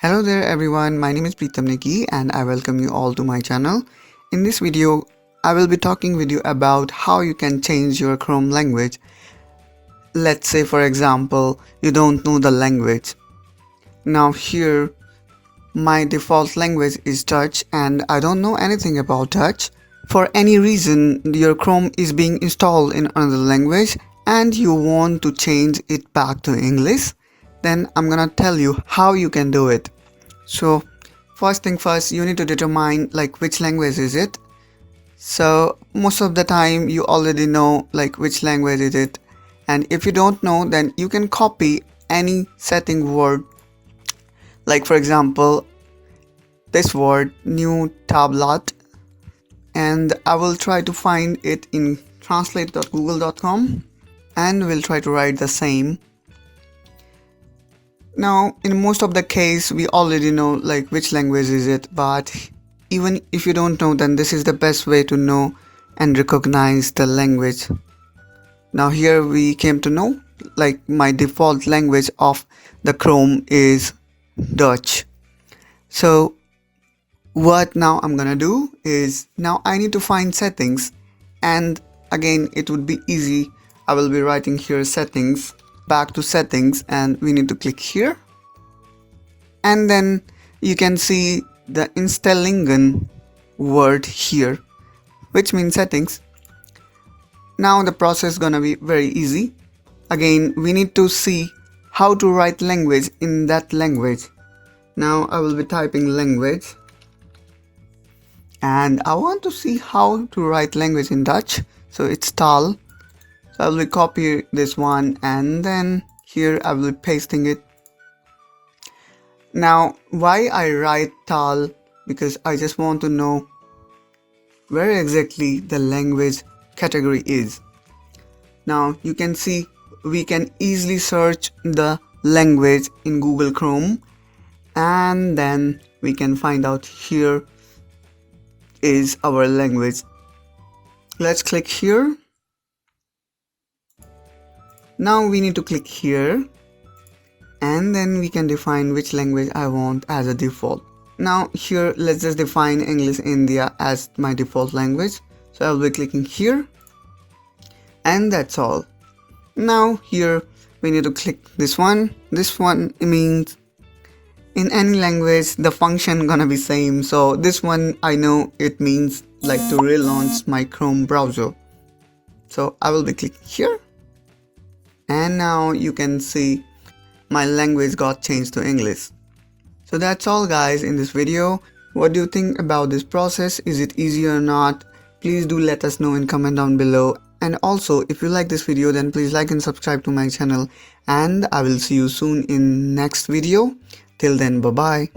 Hello there everyone, my name is Pritam Neki and I welcome you all to my channel. In this video, I will be talking with you about how you can change your Chrome language. Let's say for example, you don't know the language. Now here, my default language is Dutch and I don't know anything about Dutch. For any reason, your Chrome is being installed in another language and you want to change it back to English, then I'm gonna tell you how you can do it. So first thing first, you need to determine which language is it. So most of the time you already know which language is it, and if you don't know, then you can copy any setting word, like for example this word new tablet, and I will try to find it in translate.google.com and we'll try to write the same. Now in most of the case we already know which language is it, but even if you don't know, then this is the best way to know and recognize the language. Now here we came to know my default language of the Chrome is Dutch. So what now I'm gonna do is, now I need to find settings, and again it would be easy. I will be writing here settings, back to settings, and we need to click here, and then you can see the Instellingen word here, which means settings. Now the process is gonna be very easy. Again, we need to see how to write language in that language. Now I will be typing language and I want to see how to write language in Dutch, so it's taal. So I will be copy this one and then here I will be pasting it. Now why I write taal? Because I just want to know where exactly the language category is. Now you can see we can easily search the language in Google Chrome, and then we can find out here is our language. Let's click here. Now we need to click here and then we can define which language I want as a default. Now here let's just define English India as my default language. So I'll be clicking here and that's all. Now here we need to click this one. This one means in any language the function gonna be same. So this one I know it means to relaunch my Chrome browser. So I will be clicking here and now you can see my language got changed to English. So that's all guys in this video. What do you think about this process? Is it easy or not? Please do let us know in comment down below. And also if you like this video, then please like and subscribe to my channel, and I will see you soon in next video. Till then, bye bye.